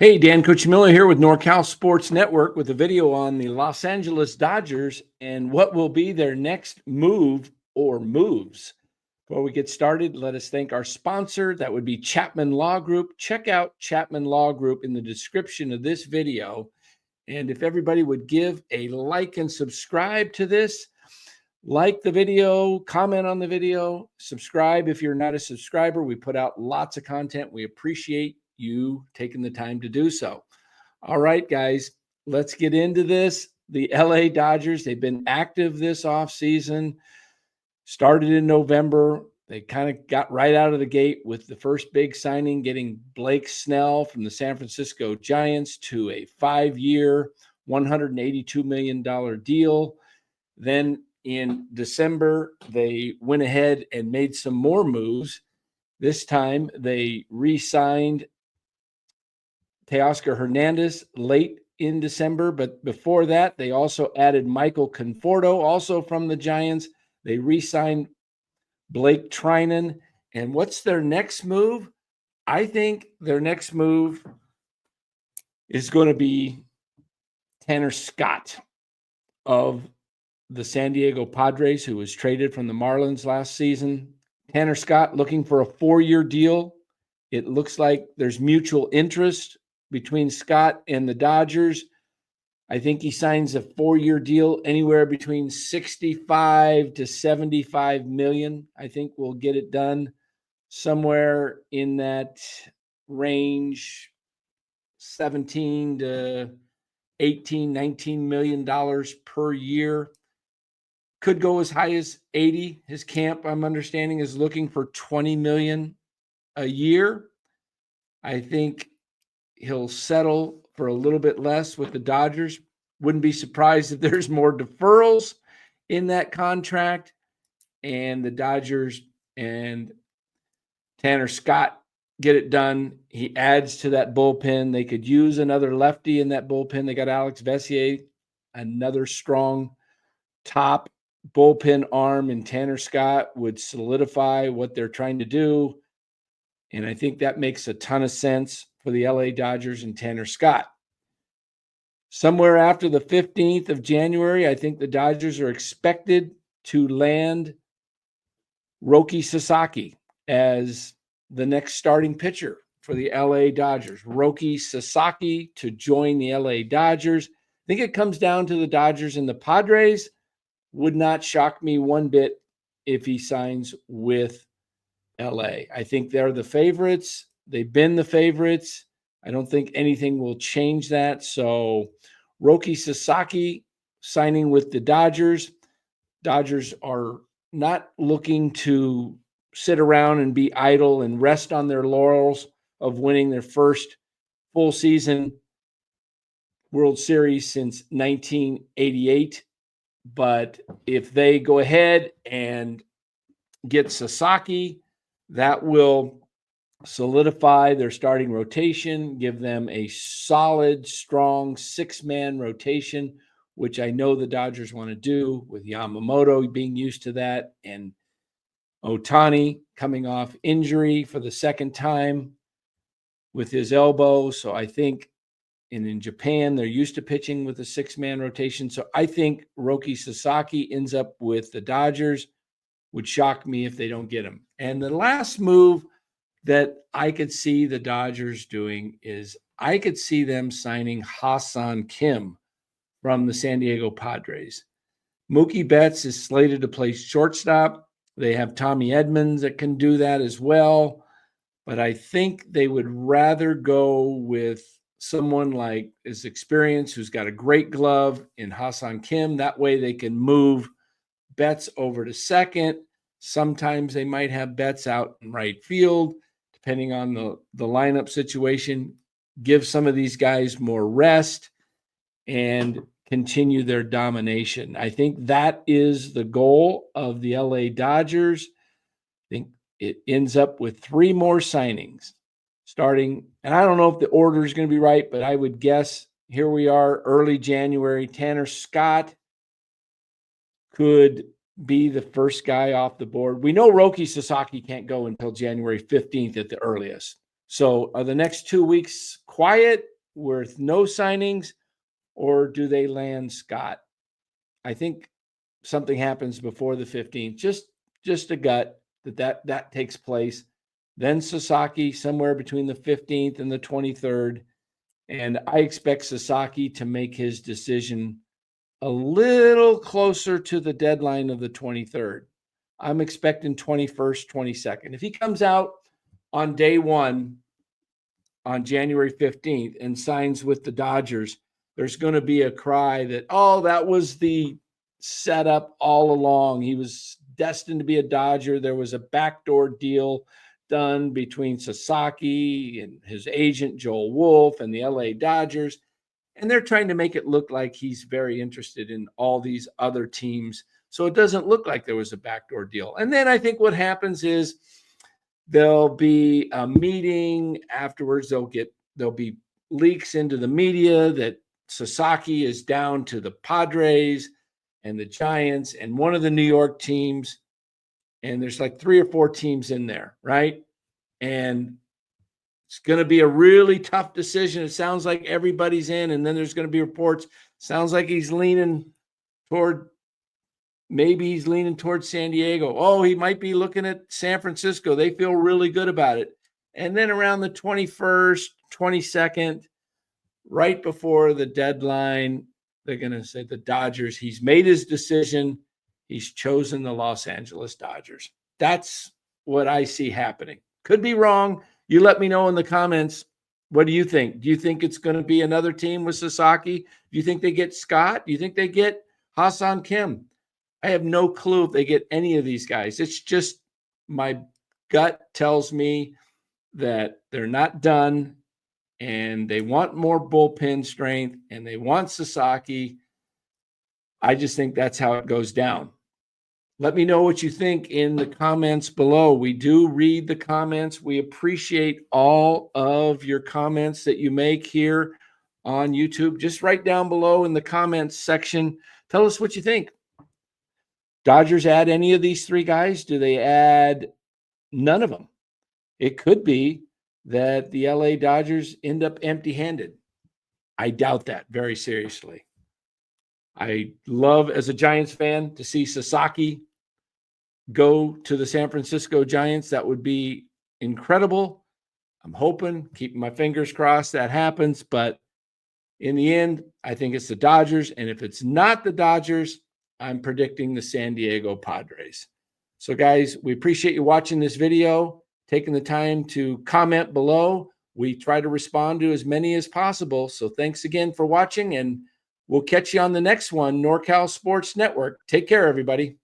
Hey, Dan Cucimillo here with NorCal Sports Network with a video on the Los Angeles Dodgers and what will be their next move or moves. Before we get started, let us thank our sponsor. That would be Chapman Law Group. Check out Chapman Law Group in the description of this video. And if everybody would give a like and subscribe to this, like the video, comment on the video, subscribe if you're not a subscriber. We put out lots of content. We appreciate you taking the time to do so. All right, guys, let's get into this. The LA Dodgers, they've been active this offseason, started in November. They kind of got right out of the gate with the first big signing, getting Blake Snell from the San Francisco Giants to a 5-year, $182 million deal. Then in December, they went ahead and made some more moves. This time, they re-signed Teoscar Hernandez late in December, but before that, they also added Michael Conforto, also from the Giants. They re-signed Blake Trinan. And what's their next move? I think their next move is going to be Tanner Scott of the San Diego Padres, who was traded from the Marlins last season. Tanner Scott looking for a 4-year deal. It looks like there's mutual interest between Scott and the Dodgers. I think he signs a 4-year deal anywhere between 65 to 75 million. I think we'll get it done somewhere in that range, 17 to 18, 19 million dollars per year. Could go as high as 80. His camp, I'm understanding, is looking for 20 million a year. I think he'll settle for a little bit less with the Dodgers. Wouldn't be surprised if there's more deferrals in that contract. And the Dodgers and Tanner Scott get it done. He adds to that bullpen. They could use another lefty in that bullpen. They got Alex Vessier, another strong top bullpen arm, and Tanner Scott would solidify what they're trying to do. And I think that makes a ton of sense for the LA Dodgers and Tanner Scott. Somewhere after the 15th of January, I think the Dodgers are expected to land Roki Sasaki as the next starting pitcher for the LA Dodgers. Roki Sasaki to join the LA Dodgers. I think it comes down to the Dodgers and the Padres. Would not shock me one bit if he signs with LA. I think they're the favorites. They've been the favorites. I don't think anything will change that. So Roki Sasaki signing with the Dodgers. Dodgers are not looking to sit around and be idle and rest on their laurels of winning their first full season World Series since 1988. But if they go ahead and get Sasaki, that will solidify their starting rotation, give them a solid, strong 6-man rotation, which I know the Dodgers want to do with Yamamoto being used to that and Ohtani coming off injury for the second time with his elbow. So I think in Japan, they're used to pitching with a 6-man rotation. So I think Roki Sasaki ends up with the Dodgers. Would shock me if they don't get him. And the last move that I could see the Dodgers doing is I could see them signing Hassan Kim from the San Diego Padres. Mookie Betts is slated to play shortstop. They have Tommy Edmonds that can do that as well. But I think they would rather go with someone like his experience who's got a great glove in Hassan Kim. That way they can move Betts over to second. Sometimes they might have Betts out in right field, depending on the lineup situation. Give some of these guys more rest and continue their domination. I think that is the goal of the LA Dodgers. I think it ends up with 3 more signings starting, and I don't know if the order is going to be right, but I would guess here we are, early January. Tanner Scott could be the first guy off the board. We know Roki Sasaki can't go until January 15th at the earliest. So the next 2 weeks, quiet with no signings, or do they land Scott? I think something happens before the 15th. Just a gut that takes place. Then Sasaki somewhere between the 15th and the 23rd. And I expect Sasaki to make his decision a little closer to the deadline of the 23rd. I'm expecting 21st, 22nd. If he comes out on day one on January 15th and signs with the Dodgers, there's going to be a cry that, oh, that was the setup all along. He was destined to be a Dodger. There was a backdoor deal done between Sasaki and his agent, Joel Wolf, and the LA Dodgers. And they're trying to make it look like he's very interested in all these other teams. So it doesn't look like there was a backdoor deal. And then I think what happens is there'll be a meeting afterwards. There'll be leaks into the media that Sasaki is down to the Padres and the Giants and one of the New York teams. And there's like 3 or 4 teams in there, right? And it's going to be a really tough decision. It sounds like everybody's in, and then there's going to be reports. Sounds like he's leaning toward San Diego. Oh, he might be looking at San Francisco. They feel really good about it. And then around the 21st, 22nd, right before the deadline, they're going to say the Dodgers, he's made his decision. He's chosen the Los Angeles Dodgers. That's what I see happening. Could be wrong. You let me know in the comments. What do you think? Do you think it's going to be another team with Sasaki? Do you think they get Scott? Do you think they get Ha-Seong Kim? I have no clue if they get any of these guys. It's just my gut tells me that they're not done and they want more bullpen strength and they want Sasaki. I just think that's how it goes down. Let me know what you think in the comments below. We do read the comments. We appreciate all of your comments that you make here on YouTube. Just write down below in the comments section. Tell us what you think. Dodgers add any of these 3 guys? Do they add none of them? It could be that the LA Dodgers end up empty-handed. I doubt that very seriously. I love, as a Giants fan, to see Sasaki go to the San Francisco Giants. That would be incredible. I'm hoping, keeping my fingers crossed that happens. But in the end, I think it's the Dodgers. And if it's not the Dodgers, I'm predicting the San Diego Padres. So guys, we appreciate you watching this video, taking the time to comment below. We try to respond to as many as possible. So thanks again for watching, and we'll catch you on the next one, NorCal Sports Network. Take care, everybody.